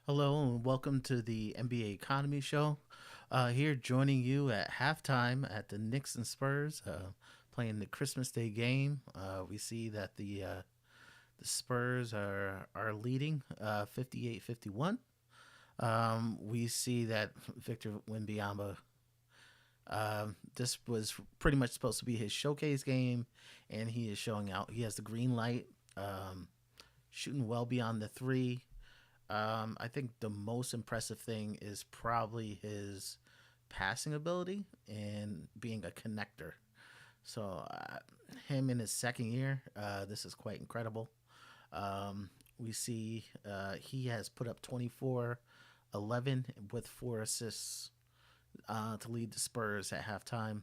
Hello and welcome to the NBA Economy Show. Here joining you at halftime at the Knicks and Spurs playing the Christmas Day game. We see that the Spurs are leading 58-51. We see that Victor Wembanyama, this was pretty much supposed to be his showcase game, and he is showing out. He has the green light, shooting well beyond the three. I think the most impressive thing is probably his passing ability and being a connector. So, him in his second year, this is quite incredible. We see he has put up 24, 11 with 4 assists to lead the Spurs at halftime.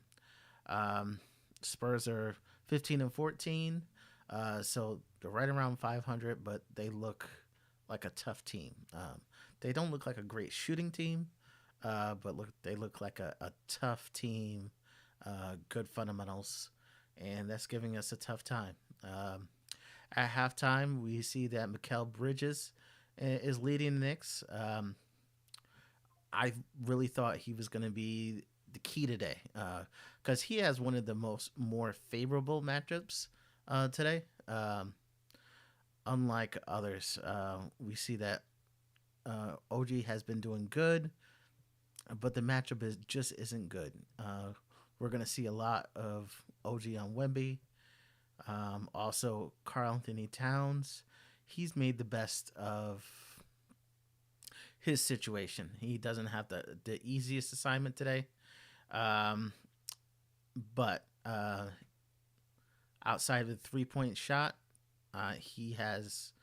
Um, Spurs are 15-14, so they're right around 500, but they look like a tough team. They don't look like a great shooting team, but they look like a tough team, good fundamentals, and that's giving us a tough time. At halftime, we see that Mikal Bridges is leading the Knicks. I really thought he was going to be the key today because he has one of the more favorable matchups today. Unlike others, we see that OG has been doing good, but the matchup just isn't good. We're going to see a lot of OG on Wemby. Also, Karl Anthony Towns. He's made the best of his situation. He doesn't have the easiest assignment today. Um, but outside of the 3 point shot, he has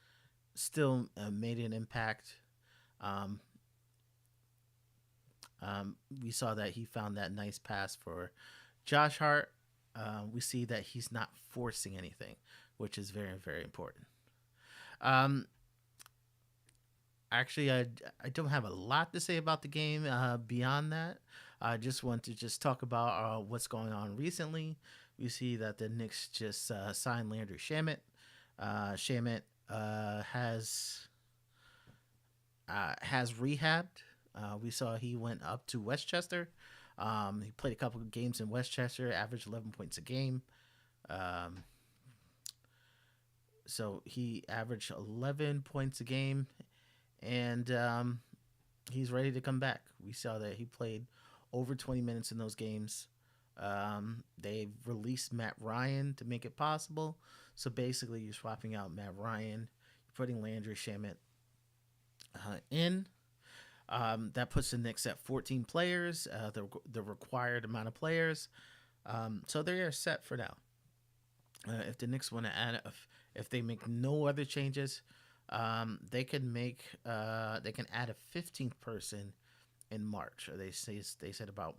still made an impact. Um, we saw that he found that nice pass for Josh Hart. We see that he's not forcing anything, which is very, very important. Um, I don't have a lot to say about the game beyond that. I just want to just talk about what's going on recently. We see that the Knicks just signed Landry Shamet. Shamet has rehabbed. We saw he went up to Westchester. He played a couple of games in Westchester, averaged 11 points a game. Um, so he averaged 11 points a game, and he's ready to come back. We saw that he played over 20 minutes in those games. They released Matt Ryan to make it possible. So basically, you're swapping out Matt Ryan, you're putting Landry Shamet in. That puts the Knicks at 14 players, the required amount of players. So they are set for now. If the Knicks want to if they make no other changes, they can add a 15th person in March. Or they said about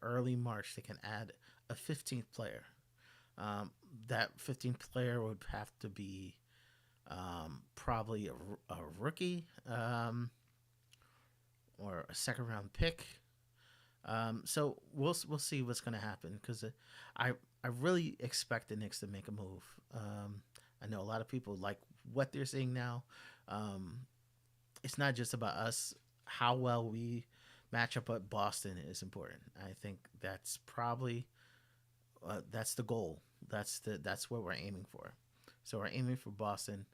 early March they can add a 15th player. That 15th player would have to be probably a rookie or a second round pick. So we'll see what's going to happen because I I really expect the Knicks to make a move. I know a lot of people like what they're seeing now. Um, it's not just about us. How well we match up at Boston is important. I think that's probably that's the goal. That's what we're aiming for. So we're aiming for Boston.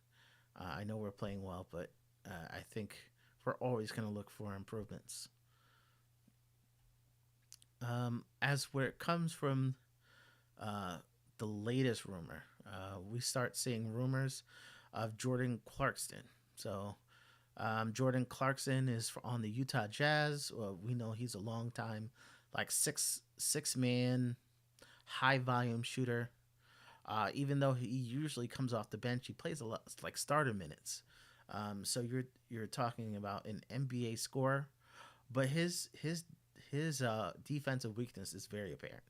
I know we're playing well, but I think we're always going to look for improvements. As where it comes from, uh, the latest rumor, we start seeing rumors of Jordan Clarkson. So Jordan Clarkson is on the Utah Jazz. We know he's a long time, like six man, high volume shooter. Even though he usually comes off the bench, he plays a lot like starter minutes. So you're talking about an NBA scorer, but his defensive weakness is very apparent.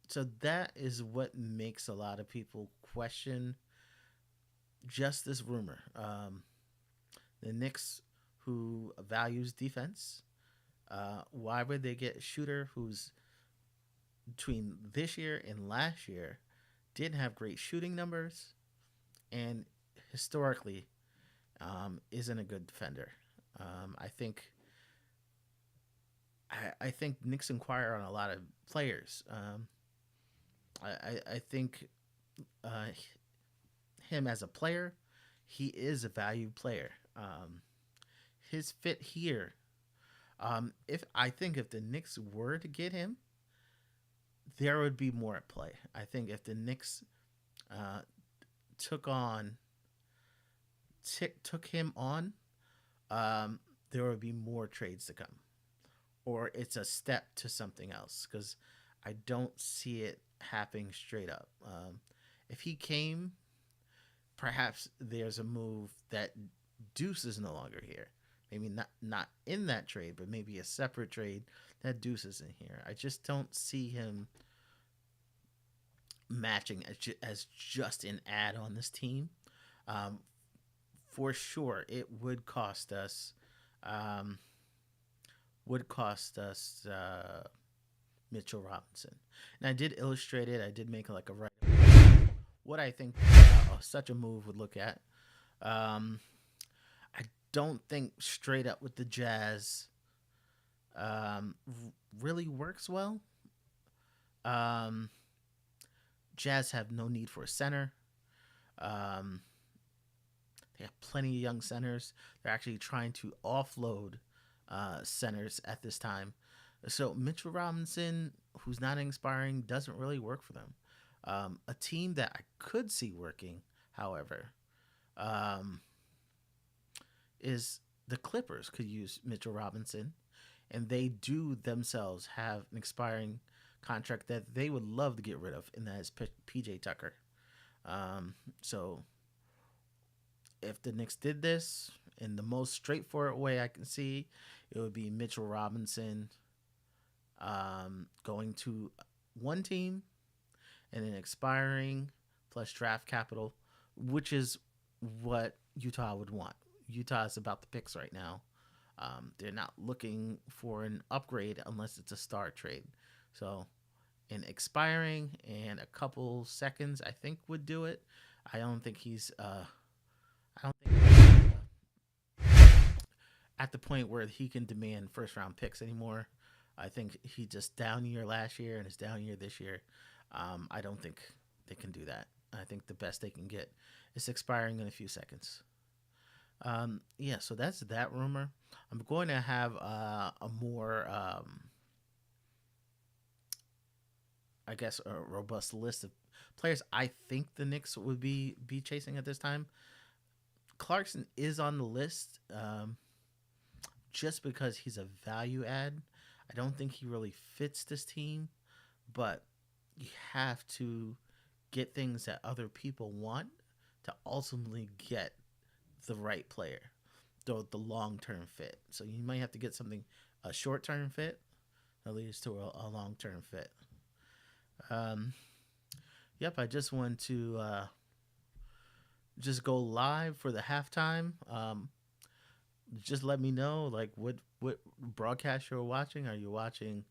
So that is what makes a lot of people question just this rumor. The Knicks, who values defense, why would they get a shooter who's between this year and last year didn't have great shooting numbers, and historically isn't a good defender. I think I think Knicks inquire on a lot of players. I think uh, him as a player, he is a valued player. His fit here, if I think if the Knicks were to get him, there would be more at play. I think if the Knicks uh, took on took him on, um, there would be more trades to come, or it's a step to something else because I don't see it happening straight up. If he came, perhaps there's a move that Deuce is no longer here. Maybe not in that trade, but maybe a separate trade that Deuce is in here. I just don't see him matching as just an ad on this team. Um, for sure, it would cost us. Um, would cost us Mitchell Robinson, and I did illustrate it. I did make like a right what I think such a move would look at. Um, I don't think straight up with the Jazz really works well. Um, Jazz have no need for a center. Um, they have plenty of young centers. They're actually trying to offload centers at this time. So Mitchell Robinson, who's not inspiring, doesn't really work for them. A team that I could see working, however, um, is the Clippers could use Mitchell Robinson, and they do themselves have an expiring contract that they would love to get rid of, and that is PJ Tucker. So if the Knicks did this in the most straightforward way I can see, it would be Mitchell Robinson going to one team and then expiring plus draft capital, which is what Utah would want. Utah is about the picks right now. They're not looking for an upgrade unless it's a star trade. So, in expiring and a couple seconds, I think would do it. I don't think he's. I don't think he's at the point where he can demand first round picks anymore. I think he just down year last year and his down year this year. I don't think they can do that. I think the best they can get is expiring in a few seconds. Yeah, so that's that rumor. I'm going to have a more, I guess, a robust list of players I think the Knicks would be chasing at this time. Clarkson is on the list just because he's a value add. I don't think he really fits this team, but you have to get things that other people want to ultimately get the right player, the long term fit. So you might have to get something a short term fit that leads to a long term fit. Um, yep, I just want to just go live for the halftime. Just let me know like what broadcast you're watching. Are you watching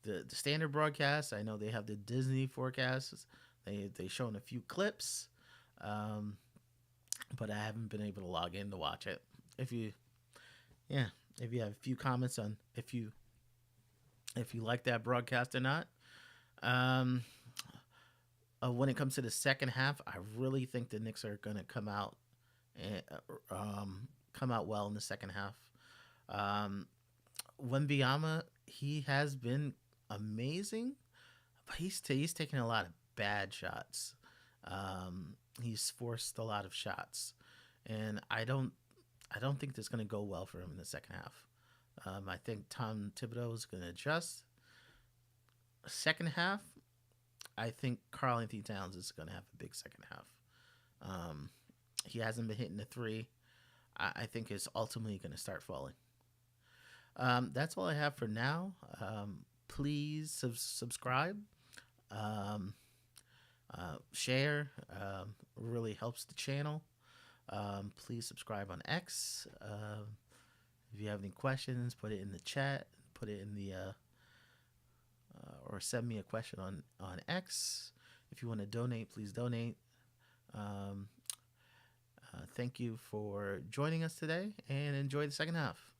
the standard broadcast? I know they have the Disney forecasts. They shown a few clips, um, but I haven't been able to log in to watch it. If you yeah, if you have a few comments on if you like that broadcast or not. Um, when it comes to the second half, I really think the Knicks are gonna and come out well in the second half. Um, Wembyama, he has been amazing, but he's taking a lot of bad shots. He's forced a lot of shots, and I don't think that's going to go well for him in the second half. I think Tom Thibodeau is going to adjust. Second half, I think Karl Anthony Towns is going to have a big second half. Um, he hasn't been hitting the three. I think it's ultimately going to start falling. That's all I have for now. Please subscribe, um, share. Really helps the channel. Please subscribe on X. If you have any questions, put it in the chat. Put it in the or send me a question on X. If you want to donate, please donate. Um, Thank you for joining us today and enjoy the second half.